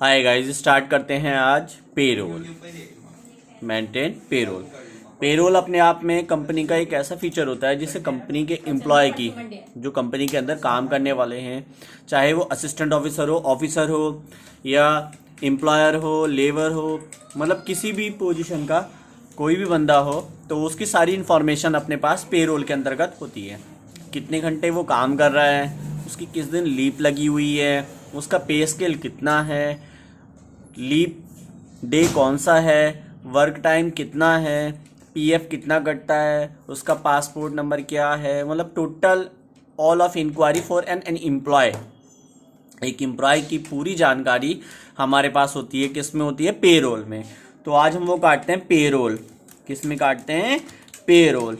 Hi guys, start करते हैं आज पेरोल। Maintain payroll. पेरोल अपने आप में कंपनी का एक ऐसा फीचर होता है जिससे कंपनी के एम्प्लॉय की, जो कंपनी के अंदर काम करने वाले हैं, चाहे वो असिस्टेंट ऑफिसर हो या एम्प्लॉयर हो, लेबर हो, मतलब किसी भी पोजीशन का कोई भी बंदा हो, तो उसकी सारी इन्फॉर्मेशन अपने पास पेरोल के अंतर्गत होती है। कितने घंटे वो काम कर रहा है, उसकी किस दिन लीव लगी हुई है, उसका पे स्केल कितना है, लीप डे कौन सा है, वर्क टाइम कितना है, पीएफ कितना कटता है, उसका पासपोर्ट नंबर क्या है, मतलब total all of inquiry for an employee. एक एम्प्लॉय की पूरी जानकारी हमारे पास होती है। किस में होती है? पेरोल में। तो आज हम वो काटते हैं पेरोल। किस में काटते हैं? पेरोल।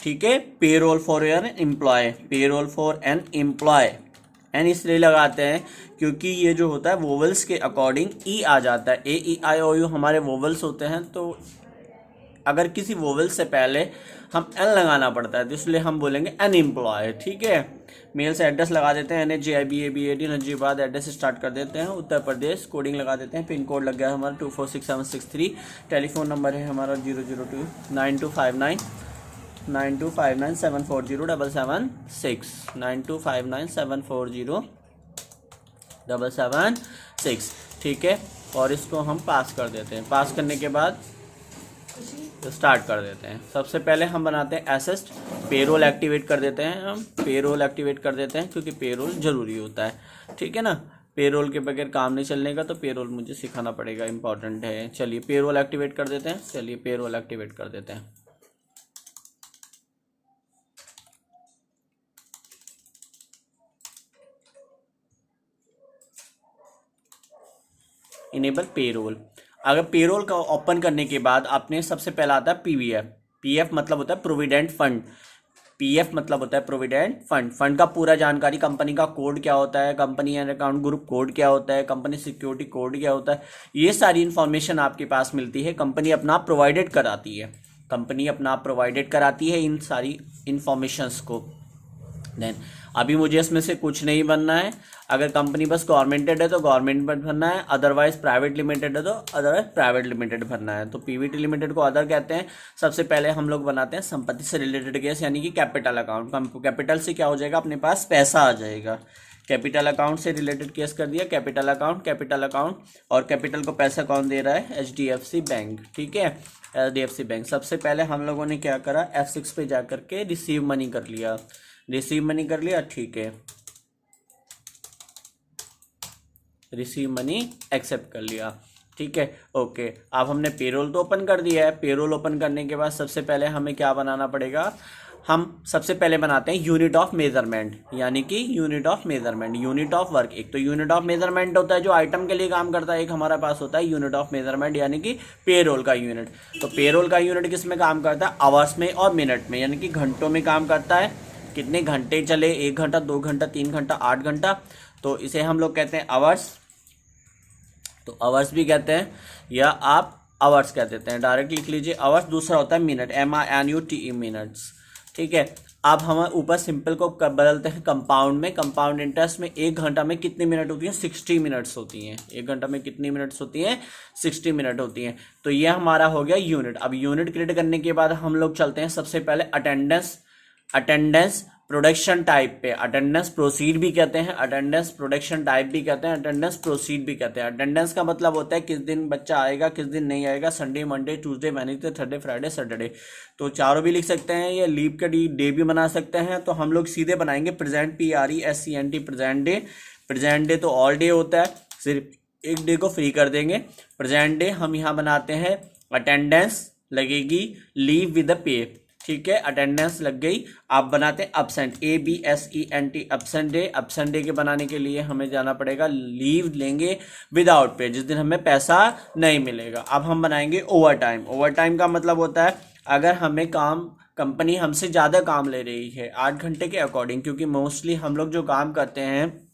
ठीक है, payroll for your employee, payroll for an employee. An इसलिए लगाते हैं क्योंकि ये जो होता है वोवल्स के अकॉर्डिंग ई आ जाता है। ए ई आई ओ यू हमारे वोवल्स होते हैं, तो अगर किसी वोवल से पहले हम एन लगाना पड़ता है तो इसलिए हम बोलेंगे अनएम्प्लॉय। ठीक है, मेल से एड्रेस लगा देते हैं, NHJIBABAD नजीबाद एड्रेस स्टार्ट कर देते हैं, उत्तर प्रदेश, कोडिंग लगा देते हैं, पिन कोड लग गया हमारा 246763। टेलीफोन नंबर है हमारा 0029259 9259740776 9259740776। ठीक है, और इसको हम पास कर देते हैं। पास करने के बाद तो स्टार्ट कर देते हैं। सबसे पहले हम बनाते हैं असिस्ट, पेरोल एक्टिवेट कर देते हैं। हम पेरोल एक्टिवेट कर देते हैं क्योंकि पेरोल जरूरी होता है। ठीक है ना, पेरोल के बगैर काम नहीं चलने का, तो पेरोल मुझे सिखाना पड़ेगा, इंपॉर्टेंट है। चलिए पेरोल एक्टिवेट कर देते हैं। चलिए पेरोल एक्टिवेट कर देते हैं। Enable payroll. अगर पेरोल का ओपन करने के बाद आपने सबसे पहला आता है पीवीएफ। पीएफ मतलब होता है प्रोविडेंट फंड। पीएफ मतलब होता है प्रोविडेंट फंड। फंड का पूरा जानकारी, कंपनी का कोड क्या होता है, company and account group code क्या होता है, कंपनी सिक्योरिटी कोड क्या होता है, ये सारी इंफॉर्मेशन आपके पास मिलती है। कंपनी अपना प्रोवाइडेड कराती है। कंपनी अपना प्रोवाइडेड कराती है इन सारी इंफॉर्मेशंस को। देन अभी मुझे इसमें से कुछ नहीं बनना है। अगर कंपनी बस गवर्नमेंटेड है तो गवर्नमेंट भरना है, अदरवाइज प्राइवेट लिमिटेड है तो अदरवाइज प्राइवेट लिमिटेड भरना है। तो पीवीटी लिमिटेड को अदर कहते हैं। सबसे पहले हम लोग बनाते हैं संपत्ति से रिलेटेड केस, यानी कि कैपिटल अकाउंट। कैपिटल से क्या हो जाएगा? अपने पास पैसा आ जाएगा। कैपिटल अकाउंट से रिलेटेड केस कर दिया, कैपिटल अकाउंट, कैपिटल अकाउंट। और कैपिटल को पैसा कौन दे रहा है? HDFC bank. ठीक है, HDFC बैंक। सबसे पहले हम लोगों ने क्या करा? F6 पे जा करके रिसीव मनी कर लिया। रिसीव मनी कर लिया, ठीक है, रिसीव मनी एक्सेप्ट कर लिया। ठीक है, ओके। अब हमने पेरोल तो ओपन कर दिया है। पेरोल ओपन करने के बाद सबसे पहले हमें क्या बनाना पड़ेगा? हम सबसे पहले बनाते हैं यूनिट ऑफ मेजरमेंट, यानी कि unit of measurement, unit of work. एक तो यूनिट ऑफ मेजरमेंट होता है जो आइटम के लिए काम करता है, एक हमारे पास होता है यूनिट ऑफ मेजरमेंट यानी कि पेरोल का यूनिट। तो पेरोल का यूनिट किस में काम करता है? आवर्स में और मिनट में, यानी कि घंटों में काम करता है। कितने घंटे चले? 1 घंटा, 2 घंटा, 3 घंटा, 8 घंटा, तो इसे हम लोग कहते हैं आवर्स। तो आवर्स भी कहते हैं या आप आवर्स कह देते हैं, डायरेक्ट लिख लीजिए आवर्स। दूसरा होता है मिनट, MINUTE, मिनट्स। ठीक है, अब हम ऊपर सिंपल को बदलते हैं कंपाउंड में। कंपाउंड इंटरेस्ट में 1 घंटा में कितनी मिनट होती हैं? 60 मिनट्स होती हैं। 1 घंटा में कितनी मिनट्स होती हैं? 60 मिनट होती हैं। तो ये हमारा हो गया यूनिट। अब यूनिट क्रिएट करने के बाद हम लोग चलते हैं सबसे पहले अटेंडेंस। अटेंडेंस प्रोडक्शन टाइप पे, अटेंडेंस प्रोसीड भी कहते हैं, अटेंडेंस प्रोडक्शन टाइप भी कहते हैं, अटेंडेंस प्रोसीड भी कहते हैं। अटेंडेंस का मतलब होता है किस दिन बच्चा आएगा, किस दिन नहीं आएगा, Sunday, Monday, Tuesday, Wednesday, Thursday, Friday, Saturday. तो चारों भी लिख सकते हैं, या लीव का डे भी बना सकते हैं। तो हम लोग सीधे बनाएंगे present, PRESENT, present day. Present day तो ऑल डे होता है, सिर्फ एक डे को फ्री कर देंगे। प्रेजेंट डे हम यहाँ बनाते हैं, अटेंडेंस लगेगी, लीव विद पे। ठीक है, अटेंडेंस लग गई। आप बनाते हैं absent, ABSENT, absent day. Absent day के बनाने के लिए हमें जाना पड़ेगा, लीव लेंगे विदाउट पे, जिस दिन हमें पैसा नहीं मिलेगा। अब हम बनाएंगे ओवर टाइम। ओवर टाइम का मतलब होता है अगर हमें काम, कंपनी हमसे ज़्यादा काम ले रही है 8 घंटे के अकॉर्डिंग, क्योंकि मोस्टली हम लोग जो काम करते हैं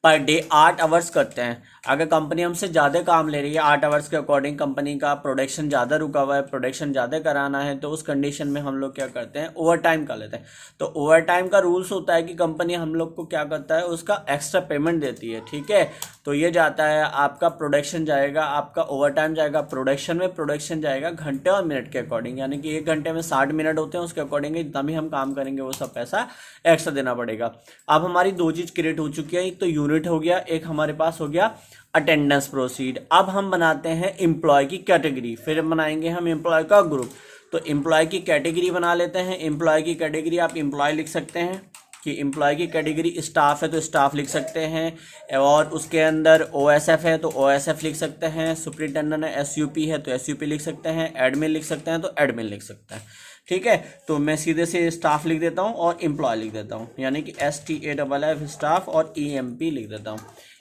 पर डे 8 आवर्स करते हैं। अगर कंपनी हमसे ज़्यादा काम ले रही है 8 आवर्स के अकॉर्डिंग, कंपनी का प्रोडक्शन ज़्यादा रुका हुआ है, प्रोडक्शन ज़्यादा कराना है, तो उस कंडीशन में हम लोग क्या करते हैं, ओवर टाइम कर लेते हैं। तो ओवर टाइम का रूल्स होता है कि कंपनी हम लोग को क्या करता है, उसका एक्स्ट्रा पेमेंट देती है। ठीक है, तो ये जाता है आपका प्रोडक्शन जाएगा, आपका ओवर टाइम जाएगा प्रोडक्शन में, प्रोडक्शन जाएगा घंटे और मिनट के अकॉर्डिंग, यानी कि 1 घंटे में 60 मिनट होते हैं, उसके अकॉर्डिंग जितना भी हम काम करेंगे वो सब पैसा एक्स्ट्रा देना पड़ेगा। अब हमारी दो चीज़ क्रिएट हो चुकी है, एक तो यूनिट हो गया, एक हमारे पास हो गया अटेंडेंस प्रोसीड। अब हम बनाते हैं एम्प्लॉय की कैटेगरी, फिर बनाएंगे हम एम्प्लॉय का ग्रुप। तो एम्प्लॉय की कैटेगरी बना लेते हैं। एम्प्लॉय की कैटेगरी आप एम्प्लॉय लिख सकते हैं कि एम्प्लॉय की कैटेगरी स्टाफ है तो स्टाफ लिख सकते हैं, और उसके अंदर ओएसएफ है तो ओएसएफ लिख सकते हैं, सुपरिटेंडेंट है एसयूपी है तो एसयूपी लिख सकते हैं, एडमिन लिख सकते हैं तो एडमिन लिख सकते हैं। ठीक है, तो मैं सीधे से स्टाफ लिख देता हूँ और एम्प्लॉय लिख देता हूँ, यानी कि STAFF स्टाफ और EMP लिख देता हूँ,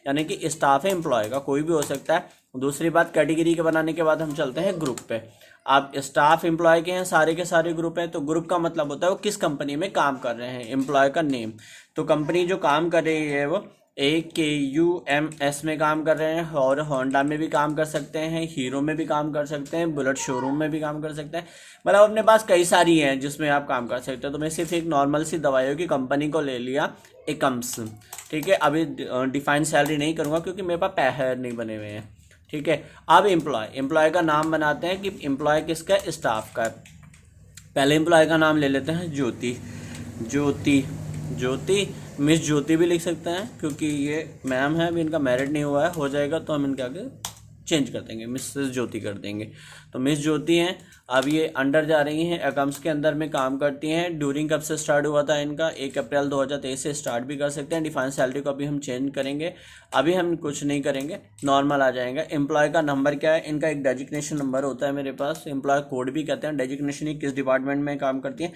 यानी कि स्टाफ है एम्प्लॉय का, कोई भी हो सकता है। दूसरी बात, कैटेगरी के बनाने के बाद हम चलते हैं ग्रुप पे। आप स्टाफ एम्प्लॉय के हैं, सारे के सारे ग्रुप हैं, तो ग्रुप का मतलब होता है वो किस कंपनी में काम कर रहे हैं, एम्प्लॉय का नेम। तो कंपनी जो काम कर रही है वो AKUMS में काम कर रहे हैं, और होंडा में भी काम कर सकते हैं, हीरो में भी काम कर सकते हैं, बुलेट शोरूम में भी काम कर सकते हैं, मतलब अपने पास कई सारी हैं जिसमें आप काम कर सकते हो। तो मैं सिर्फ एक नॉर्मल सी दवाइयों की कंपनी को ले लिया, एकम्स। ठीक है, अभी डिफाइन सैलरी नहीं करूँगा क्योंकि मेरे पास पैसे नहीं बने हुए हैं। ठीक है, अब एम्प्लॉय का नाम बनाते हैं कि एम्प्लॉय किसका, स्टाफ का है। पहले एम्प्लॉय का नाम ले लेते हैं ज्योति। ज्योति मिस ज्योति भी लिख सकते हैं क्योंकि ये मैम है, अभी इनका मैरिड नहीं हुआ है, हो जाएगा तो हम इनके आगे चेंज कर देंगे, मिसेस ज्योति कर देंगे। तो मिस ज्योति हैं। अब ये अंडर जा रही हैं, अकाउंट्स के अंदर में काम करती हैं। ड्यूरिंग कब से स्टार्ट हुआ था इनका, 1 अप्रैल 2023 से स्टार्ट भी कर सकते हैं। डिफाइन सैलरी को अभी हम चेंज करेंगे, अभी हम कुछ नहीं करेंगे, नॉर्मल आ जाएगा। एम्प्लॉय का नंबर क्या है, इनका एक डेजिग्नेशन नंबर होता है मेरे पास, एम्प्लॉय कोड भी कहते हैं। डेजिग्नेशन ही किस डिपार्टमेंट में काम करती है,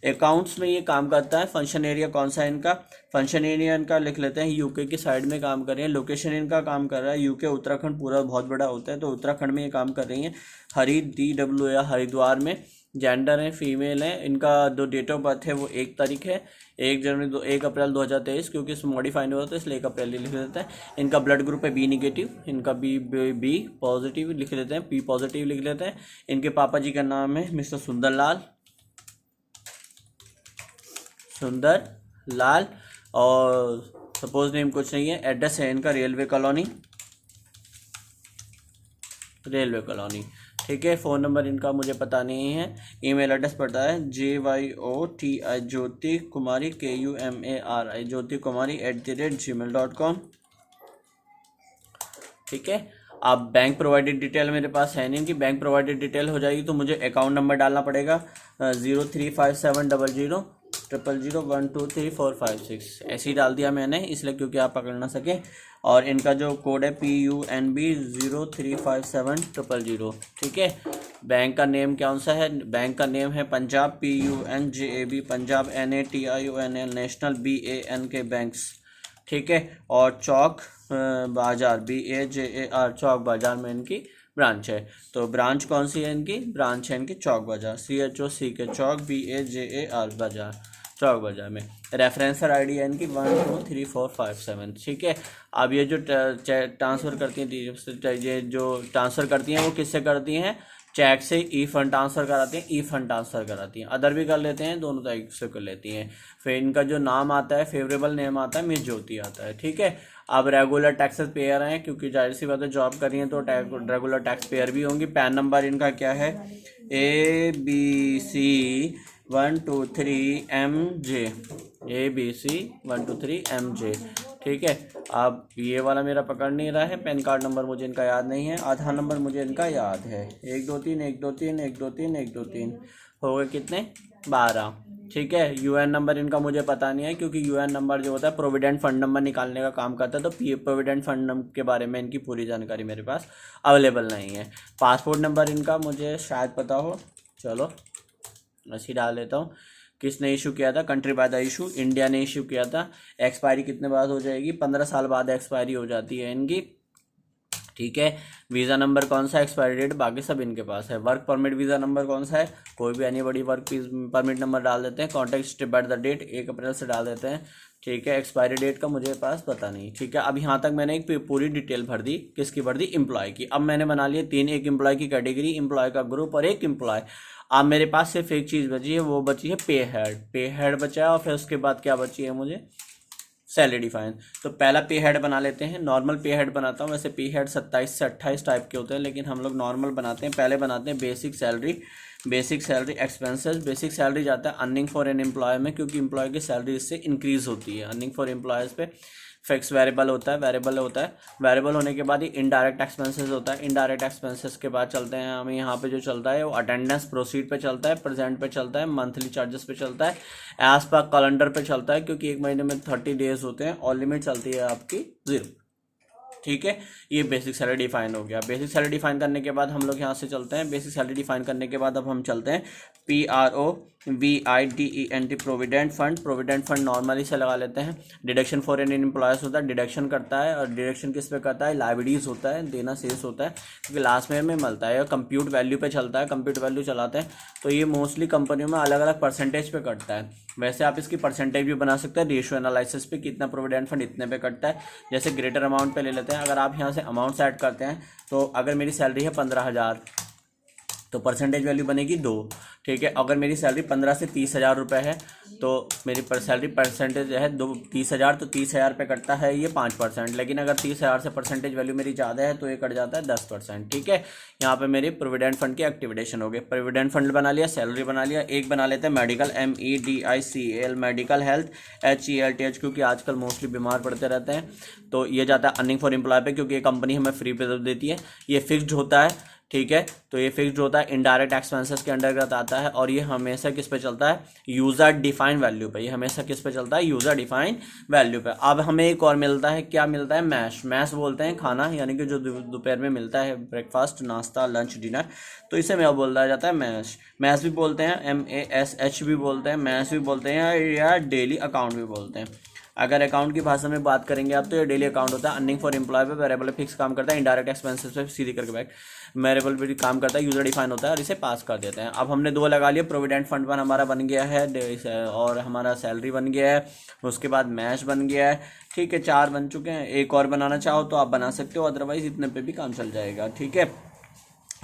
अकाउंट्स में ये काम करता है। फंक्शन एरिया कौन सा है इनका, फंक्शन एरिया इनका लिख लेते हैं यूके की साइड में काम कर रहे हैं। लोकेशन इनका काम कर रहा है यूके, उत्तराखंड पूरा बहुत बड़ा होता है तो उत्तराखंड में ये काम कर रही हैं, DW या हरिद्वार में। जेंडर है फीमेल है। इनका जो डेट ऑफ बर्थ है वो 1 तारीख है, 1 अप्रैल 2023, क्योंकि इसमें मॉडिफाई नहीं होता इसलिए 1 अप्रैल लिख देते हैं। इनका ब्लड ग्रुप है B नेगेटिव, इनका बी पॉजिटिव लिख लेते हैं, P पॉजिटिव लिख लेते हैं। इनके पापा जी का नाम है मिस्टर सुंदर लाल, और सपोज नेम कुछ नहीं है। एड्रेस है इनका रेलवे कॉलोनी। ठीक है, फ़ोन नंबर इनका मुझे पता नहीं है। ईमेल एड्रेस पता है JYOTI ज्योति कुमारी KUMARI ज्योति कुमारी @gmail.com। ठीक है, अब बैंक प्रोवाइडेड डिटेल मेरे पास है नहीं, इनकी बैंक प्रोवाइडेड डिटेल हो जाएगी तो मुझे अकाउंट नंबर डालना पड़ेगा 03570000012345 ऐसे ही डाल दिया मैंने, इसलिए क्योंकि आप पकड़ ना सकें। और इनका जो कोड है PUNB 035700। ठीक है, बैंक का नेम कौन सा है, बैंक का नेम है Punjab PUNJAB Punjab NATIONL national BANK banks. ठीक है, और चौक बाजार BAJAR चौक बाजार में इनकी ब्रांच है। तो ब्रांच कौन सी है इनकी, ब्रांच है इनकी चौक बाजार CHOCK चौक BAJAR बाजार चौक बाजार में। रेफरेंसर आईडी है इनकी 123457। ठीक है, अब ये जो ट्रांसफ़र करती हैं, ये जो ट्रांसफ़र करती हैं वो किससे करती हैं, चेक से ई फंड ट्रांसफ़र कराती हैं, अदर भी कर लेते हैं, दोनों तरीके से कर लेती हैं। फिर इनका जो नाम आता है, फेवरेबल नेम आता है, मिस ज्योति आता है। ठीक है, अब रेगुलर टैक्सेस पेयर हैं क्योंकि जाहिर सी बात है जॉब कर रही हैं तो रेगुलर टैक्स पेयर भी होंगी। पैन नंबर इनका क्या है ABC 123MJ ABC 123MJ। ठीक है, अब ये वाला मेरा पकड़ नहीं रहा है, पैन कार्ड नंबर मुझे इनका याद नहीं है, आधार नंबर मुझे इनका याद है 123 हो गए कितने 12। ठीक है, UN नंबर इनका मुझे पता नहीं है क्योंकि UN नंबर जो होता है प्रोविडेंट फंड नंबर निकालने का काम करता है, तो प्रोविडेंट फंड के बारे में इनकी पूरी जानकारी मेरे पास अवेलेबल नहीं है। पासपोर्ट नंबर इनका मुझे शायद पता हो, चलो ऐसे डाल देता हूँ। किसने इशू किया था, country by the issue India ने इशू किया था। एक्सपायरी कितने बाद हो जाएगी, 15 साल बाद एक्सपायरी हो जाती है इनकी। ठीक है, वीज़ा नंबर कौन सा, एक्सपायरी डेट बाकी सब इनके पास है। वर्क परमिट वीज़ा नंबर कौन सा है, कोई भी एनी बड़ी वर्क परमिट नंबर डाल देते हैं। Contact step by the date 1 अप्रैल से डाल देते हैं ठीक है। एक्सपायरी डेट का मुझे पास पता नहीं, ठीक है। अब यहाँ तक मैंने एक पूरी डिटेल भर दी, किसकी भर दी, एम्प्लॉय की। अब मैंने बना लिया 3, एक एम्प्लॉय की कैटेगरी, एम्प्लॉय का ग्रुप और एक एम्प्लॉय। अब मेरे पास सिर्फ एक चीज़ बची है, वो बची है पे हेड। पे हेड बचा है और फिर उसके बाद क्या बची है मुझे, सैलरी डिफाइन। तो पहला पे हेड बना लेते हैं, नॉर्मल पे हेड बनाता हूँ। वैसे पे हेड 27 से 28 टाइप के होते हैं, लेकिन हम लोग नॉर्मल बनाते हैं। पहले बनाते हैं basic salary, basic salary expenses. Basic salary जाता है अर्निंग फॉर एन एम्प्लॉय में, क्योंकि एम्प्लॉय की सैलरी इससे इंक्रीज होती है। अर्निंग फॉर एम्प्लॉयज़ पे फिक्स वेरिएबल होता है, वेरिएबल होता है। वेरिएबल होने के बाद ही इनडायरेक्ट एक्सपेंसेस होता है। इनडायरेक्ट एक्सपेंसेस के बाद चलते हैं हमें यहाँ पे जो चलता है वो अटेंडेंस प्रोसीड पे चलता है, प्रेजेंट पे चलता है, मंथली चार्जेस पे चलता है, एज पर कैलेंडर पे चलता है, क्योंकि एक महीने में 30 डेज होते हैं और लिमिट चलती है आपकी 0। ठीक है, ये बेसिक सैलरी डिफाइन हो गया। बेसिक सैलरी डिफाइन करने के बाद हम लोग यहाँ से चलते हैं। बेसिक सैलरी डिफाइन करने के बाद अब हम चलते हैं PROVIDENT provident fund. Provident fund normally से लगा लेते हैं। डिडक्शन फॉर एन एम्प्लॉयज होता है, डिडक्शन करता है। और डिडक्शन किस पे करता है, लाइबिलिटीज होता है, देना शेष होता है, क्योंकि लास्ट में मिलता है। कंप्यूट वैल्यू पे चलता है, कंप्यूट वैल्यू चलाते हैं। तो ये मोस्टली कंपनियों में अलग अलग परसेंटेज पे कटता है। वैसे आप इसकी परसेंटेज भी बना सकते हैं, रेशियो एनालिसिस पे, कितना प्रोविडेंट फंड इतने पे कटता है। जैसे ग्रेटर अमाउंट पे ले लेते हैं। अगर आप यहाँ से अमाउंट ऐड करते हैं, तो अगर मेरी सैलरी है 15,000 तो परसेंटेज वैल्यू बनेगी 2। ठीक है, अगर मेरी सैलरी 15 से 30,000 रुपये है तो मेरी सैलरी परसेंटेज है 30,000, तो 30,000 पे कटता है ये 5%। लेकिन अगर 30,000 से परसेंटेज वैल्यू मेरी ज़्यादा है तो ये कट जाता है 10%। ठीक है, यहाँ पे मेरी प्रोविडेंट फंड की एक्टिवेशन हो गई। प्रोविडेंट फंड बना लिया, सैलरी बना लिया। एक बना लेते हैं medical, MEDICAL, medical, health, HELTH, क्योंकि आजकल मोस्टली बीमार पड़ते रहते हैं। तो ये जाता है अर्निंग फॉर एम्प्लॉय पे, क्योंकि ये कंपनी हमें फ्री पे देती है। ये फिक्स्ड होता है, ठीक है, तो ये फिक्स्ड होता है, इनडायरेक्ट एक्सपेंसेस के अंडरगत आता है। और ये हमेशा किस पे चलता है, यूज़र डिफाइन वैल्यू पे। ये हमेशा किस पे चलता है, यूज़र डिफाइन वैल्यू पे। अब हमें एक और मिलता है, क्या मिलता है, मैश। मैश बोलते हैं खाना, यानी कि जो दोपहर में मिलता है, ब्रेकफास्ट, नाश्ता, लंच, डिनर, तो इसे मैं बोला जाता है मैश। मैश भी बोलते हैं, MASH भी बोलते हैं, मैश भी बोलते हैं, या डेली अकाउंट भी बोलते हैं। अगर अकाउंट की भाषा में बात करेंगे आप, तो ये डेली अकाउंट होता है। अर्निंग फॉर एम्प्लॉय पे वेरिएबल फिक्स काम करता है, इनडायरेक्ट एक्सपेंसेस पे सीधी करके बैक वेरिएबल भी काम करता है, यूजर डिफाइन होता है, और इसे पास कर देते हैं। अब हमने 2 लगा लिए। प्रोविडेंट फंड पर हमारा बन गया है और हमारा सैलरी बन गया है, उसके बाद मैश बन गया है। ठीक है, 4 बन चुके हैं। एक और बनाना चाहो तो आप बना सकते हो, अदरवाइज इतने पे भी काम चल जाएगा। ठीक है,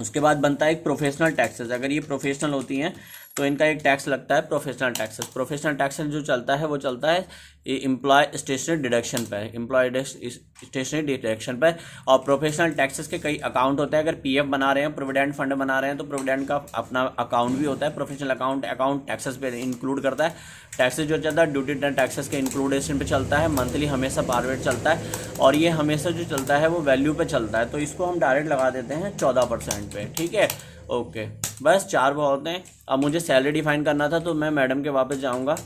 उसके बाद बनता है एक प्रोफेशनल टैक्सेस। अगर ये प्रोफेशनल होती हैं तो इनका एक टैक्स लगता है, प्रोफेशनल टैक्सेस। प्रोफेशनल टैक्सेस जो चलता है वो चलता है एम्प्लॉय स्टेशनरी डिडक्शन पर, एम्प्लॉय स्टेशनरी डिडक्शन पर। और प्रोफेशनल टैक्सेस के कई अकाउंट होते हैं। अगर PF बना रहे हैं, प्रोविडेंट फंड बना रहे हैं, तो प्रोविडेंट का अपना अकाउंट भी होता है। प्रोफेशनल अकाउंट टैक्सेस पे इंक्लूड करता है। टैक्सेस जो चलता है ड्यूटी टैक्सेस के इंक्लूडेशन पे चलता है, मंथली हमेशा पारवेट चलता है। और ये हमेशा जो चलता है वो वैल्यू पे चलता है, तो इसको हम डायरेक्ट लगा देते हैं 14% पे। ठीक है, ओके, बस 4 बहुत हैं। अब मुझे सैलरी डिफाइन करना था, तो मैं मैडम के वापस जाऊंगा।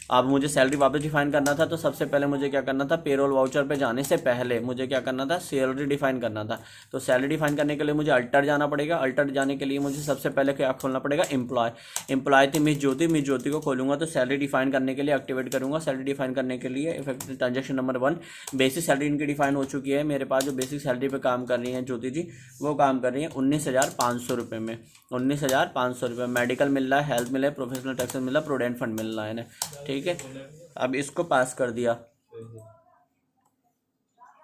अब मुझे सैलरी वापस डिफाइन करना था, तो सबसे पहले मुझे क्या करना था, पेरोल वाउचर पे जाने से पहले मुझे क्या करना था, सैलरी डिफाइन करना था। तो सैलरी डिफाइन करने के लिए मुझे अल्टर जाना पड़ेगा। अल्टर जाने के लिए मुझे सबसे पहले क्या खोलना पड़ेगा, एम्प्लॉय। एम्प्लॉय थी मिस ज्योति को खोलूंगा, तो सैलरी डिफाइन करने के लिए एक्टिवेट करूंगा। सैलरी डिफाइन करने के लिए effective transaction number 1, basic salary इनकी डिफाइन हो चुकी है। मेरे पास जो बेसिक सैलरी पे काम कर रही हैं ज्योति जी, वो काम कर रही है 19,500 रुपये में। 19,500 रुपये मेडिकल मिल रहा है, हेल्थ मिल रहा है, प्रोफेशनल टैक्सेस मिल रहा है, प्रोविडेंट फंड मिल रहा है ना। ठीक है, अब इसको पास कर दिया।